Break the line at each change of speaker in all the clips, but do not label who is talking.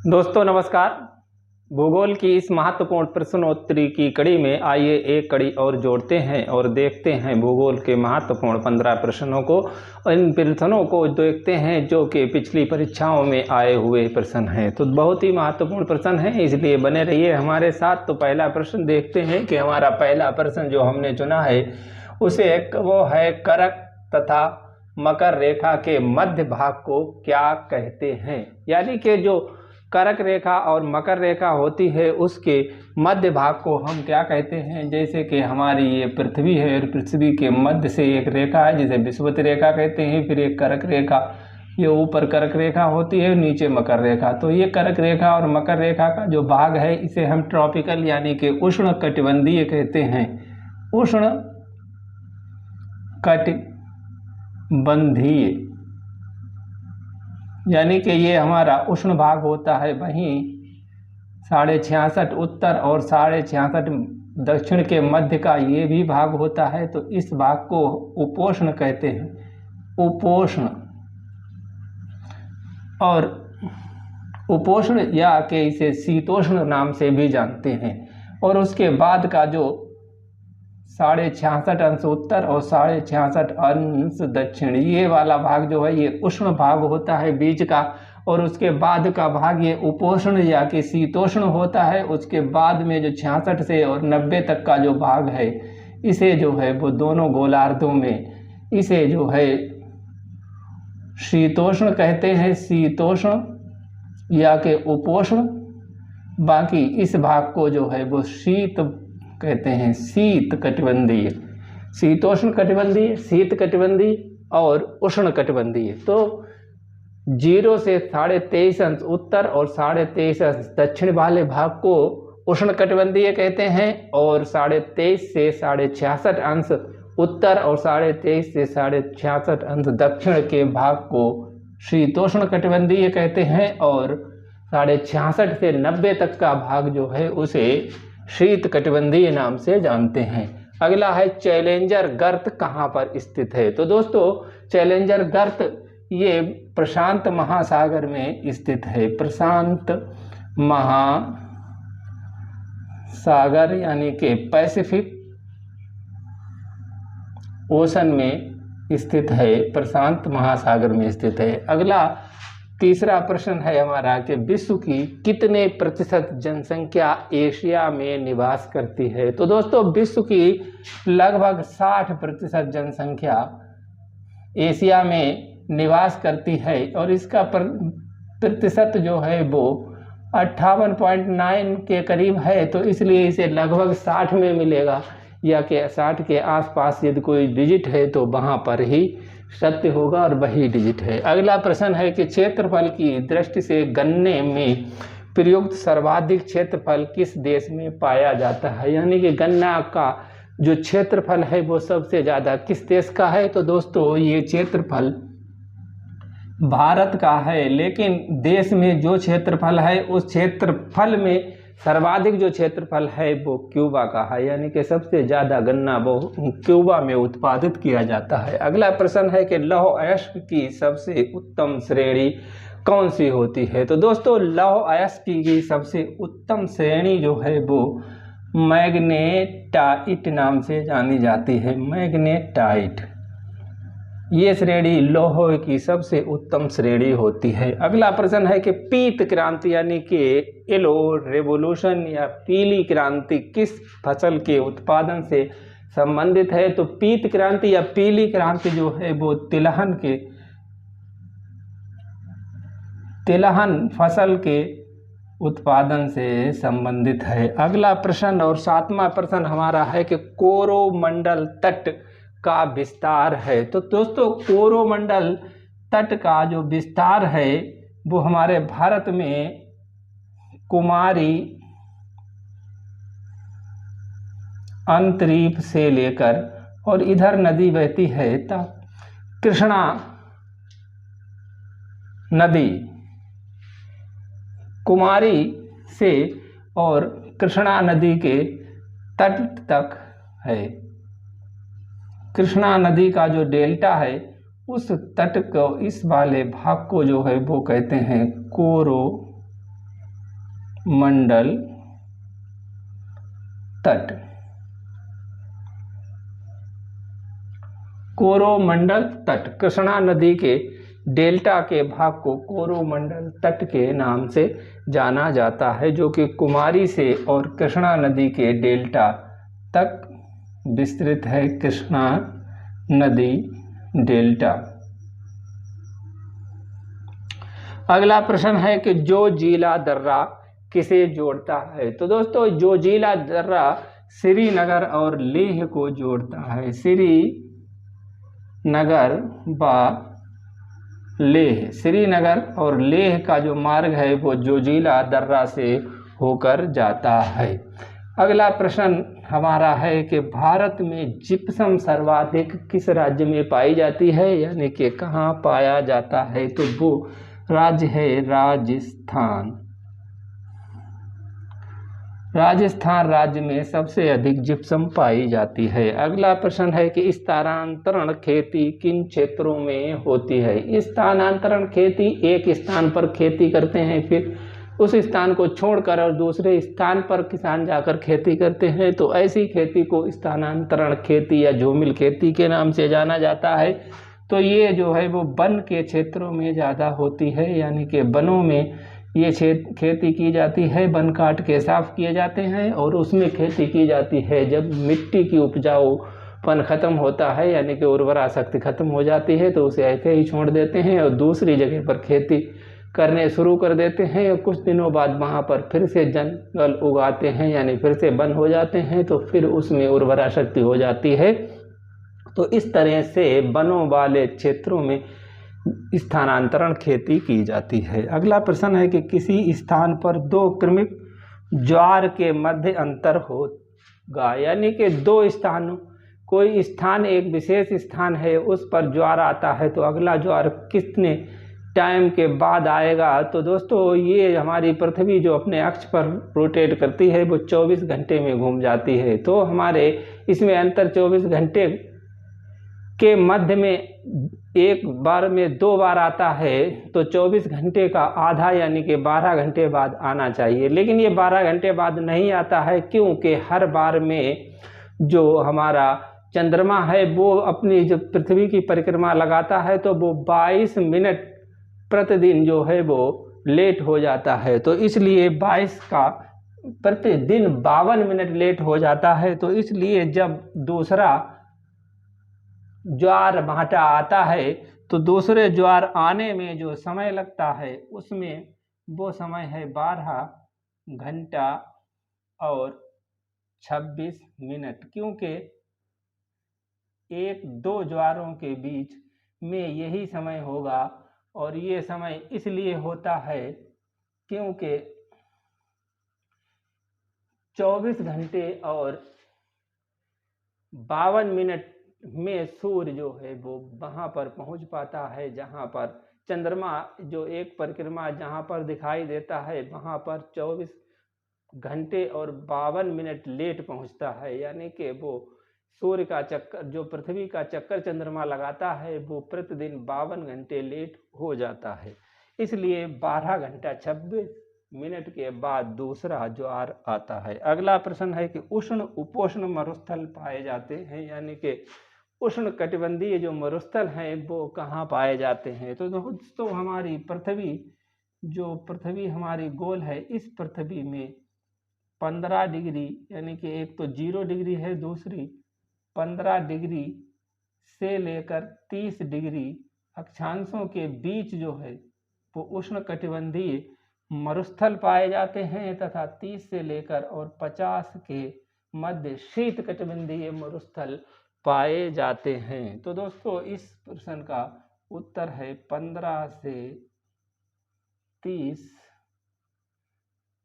दोस्तों नमस्कार। भूगोल की इस महत्वपूर्ण प्रश्नोत्तरी की कड़ी में आइए एक कड़ी और जोड़ते हैं और देखते हैं भूगोल के महत्वपूर्ण 15 प्रश्नों को। इन प्रश्नों को देखते हैं जो कि पिछली परीक्षाओं में आए हुए प्रश्न हैं, तो बहुत ही महत्वपूर्ण प्रश्न हैं, इसलिए बने रहिए हमारे साथ। तो पहला प्रश्न देखते हैं कि हमारा पहला प्रश्न जो हमने चुना है उसे वो है, करक तथा मकर रेखा के मध्य भाग को क्या कहते हैं। यानी कि जो करक रेखा और मकर रेखा होती है उसके मध्य भाग को हम क्या कहते हैं। जैसे कि हमारी ये पृथ्वी है और पृथ्वी के मध्य से एक रेखा है जिसे विषुवत रेखा कहते हैं, फिर एक करक रेखा, ये ऊपर करक रेखा होती है, नीचे मकर रेखा। तो ये करक रेखा और मकर रेखा का जो भाग है इसे हम ट्रॉपिकल यानी कि उष्ण कटिबंधीय कहते हैं। उष्ण कटिबंधीय यानी कि ये हमारा उष्ण भाग होता है। वहीं 66.5 उत्तर और 66.5 दक्षिण के मध्य का ये भी भाग होता है, तो इस भाग को उपोष्ण कहते हैं। उपोष्ण और उपोष्ण या कि इसे शीतोष्ण नाम से भी जानते हैं। और उसके बाद का जो 66.5 अंश उत्तर और 66.5 अंश दक्षिण, ये वाला भाग जो है ये उष्ण भाग होता है बीच का, और उसके बाद का भाग ये उपोष्ण या कि शीतोष्ण होता है। उसके बाद में जो 66 से और 90 तक का जो भाग है इसे जो है वो दोनों गोलार्धों में इसे जो है शीतोष्ण कहते हैं, शीतोष्ण या कि उपोष्ण। बाकी इस भाग को जो है वो शीत कहते हैं, शीत कटिबंधीय, शीतोष्ण कटिबंधीय, शीत कटिबंधीय और उष्ण कटिबंधीय। तो 0 से 23.5 अंश उत्तर और 23.5 अंश दक्षिण वाले भाग को उष्ण कटिबंधीय कहते हैं, और 23.5 से 66.5 अंश उत्तर और 23.5 से 66.5 अंश दक्षिण के भाग को शीतोष्ण कटिबंधीय कहते हैं, और 66.5 से 90 तक का भाग जो है उसे शीत कटिबंधीय नाम से जानते हैं। अगला है, चैलेंजर गर्त कहाँ पर स्थित है। तो दोस्तों चैलेंजर गर्त ये प्रशांत महासागर में स्थित है। प्रशांत महासागर यानी कि पैसिफिक ओशन में स्थित है, प्रशांत महासागर में स्थित है। अगला तीसरा प्रश्न है हमारा कि विश्व की कितने प्रतिशत जनसंख्या एशिया में निवास करती है। तो दोस्तों विश्व की लगभग 60% जनसंख्या एशिया में निवास करती है, और इसका प्रतिशत जो है वो 58.9 के करीब है। तो इसलिए इसे लगभग 60 में मिलेगा, या कि 60 के आसपास यदि कोई डिजिट है तो वहाँ पर ही सत्य होगा और वही डिजिट है। अगला प्रश्न है कि क्षेत्रफल की दृष्टि से गन्ने में प्रयुक्त सर्वाधिक क्षेत्रफल किस देश में पाया जाता है। यानी कि गन्ना का जो क्षेत्रफल है वो सबसे ज़्यादा किस देश का है। तो दोस्तों ये क्षेत्रफल भारत का है, लेकिन देश में जो क्षेत्रफल है उस क्षेत्रफल में सर्वाधिक जो क्षेत्रफल है वो क्यूबा का है। यानी कि सबसे ज़्यादा गन्ना वो क्यूबा में उत्पादित किया जाता है। अगला प्रश्न है कि लौह अयस्क की सबसे उत्तम श्रेणी कौन सी होती है। तो दोस्तों लौह अयस्क की सबसे उत्तम श्रेणी जो है वो मैग्नेटाइट नाम से जानी जाती है। मैग्नेटाइट ये श्रेणी लौह की सबसे उत्तम श्रेणी होती है। अगला प्रश्न है कि पीत क्रांति यानी कि येलो रेवोल्यूशन या पीली क्रांति किस फसल के उत्पादन से संबंधित है। तो पीत क्रांति या पीली क्रांति जो है वो तिलहन फसल के उत्पादन से संबंधित है। अगला प्रश्न और 7वां प्रश्न हमारा है कि कोरोमंडल तट का विस्तार है। तो दोस्तों कोरोमंडल तट का जो विस्तार है वो हमारे भारत में कुमारी अंतरीप से लेकर और इधर नदी बहती है तब कृष्णा नदी कुमारी से और कृष्णा नदी के तट तक है। कृष्णा नदी का जो डेल्टा है उस तट को, इस वाले भाग को जो है वो कहते हैं कोरोमंडल मंडल तट। कोरोमंडल तट, कृष्णा नदी के डेल्टा के भाग को कोरोमंडल तट के नाम से जाना जाता है, जो कि कुमारी से और कृष्णा नदी के डेल्टा तक विस्तृत है। कृष्णा नदी डेल्टा। अगला प्रश्न है कि जोजिला दर्रा किसे जोड़ता है? तो दोस्तों जोजिला दर्रा श्रीनगर और लेह को जोड़ता है। श्रीनगर व लेह, श्रीनगर और लेह का जो मार्ग है वो जोजिला दर्रा से होकर जाता है। अगला प्रश्न हमारा है कि भारत में जिप्सम सर्वाधिक किस राज्य में पाई जाती है, यानी कि कहाँ पाया जाता है? तो वो राज्य है राजस्थान। राजस्थान राज्य में सबसे अधिक जिप्सम पाई जाती है। अगला प्रश्न है कि स्थानांतरण खेती किन क्षेत्रों में होती है? स्थानांतरण खेती, एक स्थान पर खेती करते हैं, फिर उस स्थान को छोड़कर और दूसरे स्थान पर किसान जाकर खेती करते हैं, तो ऐसी खेती को स्थानांतरण खेती या झूमिल खेती के नाम से जाना जाता है। तो ये जो है वो वन के क्षेत्रों में ज़्यादा होती है, यानी कि वनों में ये खेती की जाती है। वन काट के साफ किए जाते हैं और उसमें खेती की जाती है। जब मिट्टी की उपजाऊपन खत्म होता है, यानी कि उर्वरा शक्ति खत्म हो जाती है, तो उसे ऐसे ही छोड़ देते हैं और दूसरी जगह पर खेती करने शुरू कर देते हैं। और कुछ दिनों बाद वहाँ पर फिर से जंगल उगाते हैं, यानी फिर से वन हो जाते हैं, तो फिर उसमें उर्वरा शक्ति हो जाती है। तो इस तरह से वनों वाले क्षेत्रों में स्थानांतरण खेती की जाती है। अगला प्रश्न है कि किसी स्थान पर दो क्रमिक ज्वार के मध्य अंतर होगा, यानी कि दो स्थानों, कोई स्थान एक विशेष स्थान है उस पर ज्वार आता है, तो अगला ज्वार कितने टाइम के बाद आएगा? तो दोस्तों ये हमारी पृथ्वी जो अपने अक्ष पर रोटेट करती है वो 24 घंटे में घूम जाती है, तो हमारे इसमें अंतर 24 घंटे के मध्य में एक बार में दो बार आता है, तो 24 घंटे का आधा यानी कि 12 घंटे बाद आना चाहिए। लेकिन ये 12 घंटे बाद नहीं आता है, क्योंकि हर बार में जो हमारा चंद्रमा है वो अपनी जो पृथ्वी की परिक्रमा लगाता है, तो वो 22 मिनट प्रतिदिन जो है वो लेट हो जाता है। तो इसलिए 22 का प्रतिदिन 52 मिनट लेट हो जाता है। तो इसलिए जब दूसरा ज्वार भाटा आता है, तो दूसरे ज्वार आने में जो समय लगता है उसमें वो समय है 12 घंटा और 26 मिनट, क्योंकि एक दो ज्वारों के बीच में यही समय होगा। और ये समय इसलिए होता है क्योंकि 24 घंटे और 52 मिनट में सूर्य जो है वो वहाँ पर पहुँच पाता है जहाँ पर चंद्रमा जो एक परिक्रमा जहाँ पर दिखाई देता है वहाँ पर 24 घंटे और 52 मिनट लेट पहुँचता है। यानी कि वो सूर्य का चक्कर, जो पृथ्वी का चक्कर चंद्रमा लगाता है, वो प्रतिदिन 52 घंटे लेट हो जाता है। इसलिए 12 घंटा 26 मिनट के बाद दूसरा ज्वार आता है। अगला प्रश्न है कि उष्ण उपोष्ण मरुस्थल पाए जाते हैं, यानी कि उष्ण कटिबंधीय जो मरुस्थल हैं वो कहाँ पाए जाते हैं? तो दोस्तों हमारी पृथ्वी, जो पृथ्वी हमारी गोल है, इस पृथ्वी में 15 डिग्री, यानी कि एक तो 0 डिग्री है, दूसरी 15 डिग्री से लेकर 30 डिग्री अक्षांशों के बीच जो है वो उष्ण कटिबंधीय मरुस्थल पाए जाते हैं, तथा 30 से लेकर और 50 के मध्य शीत कटिबंधीय मरुस्थल पाए जाते हैं। तो दोस्तों इस प्रश्न का उत्तर है 15 से 30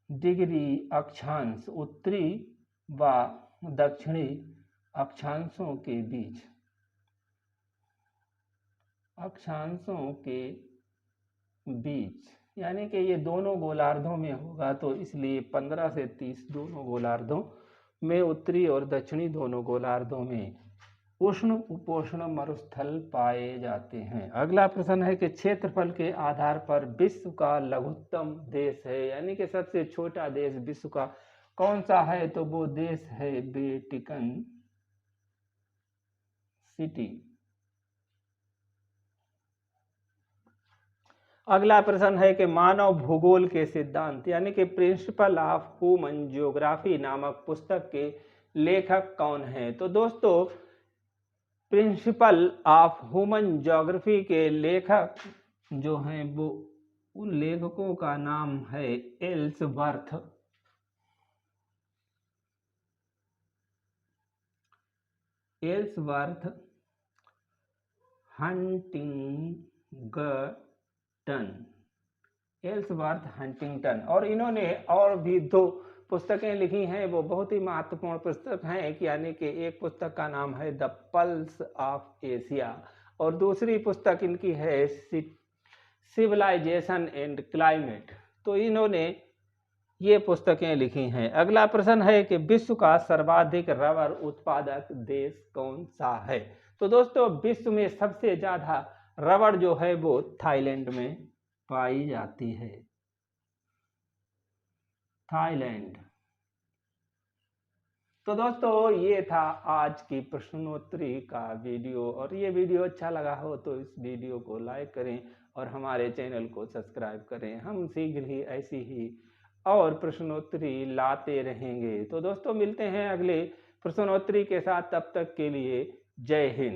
डिग्री अक्षांश उत्तरी व दक्षिणी अक्षांशों के बीच, अक्षांशों के बीच, यानी कि ये दोनों गोलार्धों में होगा। तो इसलिए 15 से 30 दोनों गोलार्धों में, उत्तरी और दक्षिणी दोनों गोलार्धों में उष्ण उपोष्ण मरुस्थल पाए जाते हैं। अगला प्रश्न है कि क्षेत्रफल के आधार पर विश्व का लघुत्तम देश है, यानी कि सबसे छोटा देश विश्व का कौन सा है, तो वो देश है वेटिकन सिटी। अगला प्रश्न है कि मानव भूगोल के सिद्धांत यानी कि प्रिंसिपल ऑफ ह्यूमन ज्योग्राफी नामक पुस्तक के लेखक कौन हैं, तो दोस्तों प्रिंसिपल ऑफ ह्यूमन ज्योग्राफी के लेखक जो हैं वो उन लेखकों का नाम है एल्सवर्थ हंटिंगटन। और इन्होंने और भी दो पुस्तकें लिखी हैं, वो बहुत ही महत्वपूर्ण पुस्तक हैं, यानी कि एक पुस्तक का नाम है द पल्स ऑफ एशिया और दूसरी पुस्तक इनकी है सिविलाइजेशन एंड क्लाइमेट। तो इन्होंने ये पुस्तकें लिखी हैं। अगला प्रश्न है कि विश्व का सर्वाधिक रबर उत्पादक देश कौन सा है, तो दोस्तों विश्व में सबसे ज्यादा रबर जो है वो थाईलैंड में पाई जाती है, थाईलैंड। तो दोस्तों ये था आज की प्रश्नोत्तरी का वीडियो, और ये वीडियो अच्छा लगा हो तो इस वीडियो को लाइक करें और हमारे चैनल को सब्सक्राइब करें। हम शीघ्र ही ऐसी ही और प्रश्नोत्तरी लाते रहेंगे। तो दोस्तों मिलते हैं अगले प्रश्नोत्तरी के साथ, तब तक के लिए जय हिंद।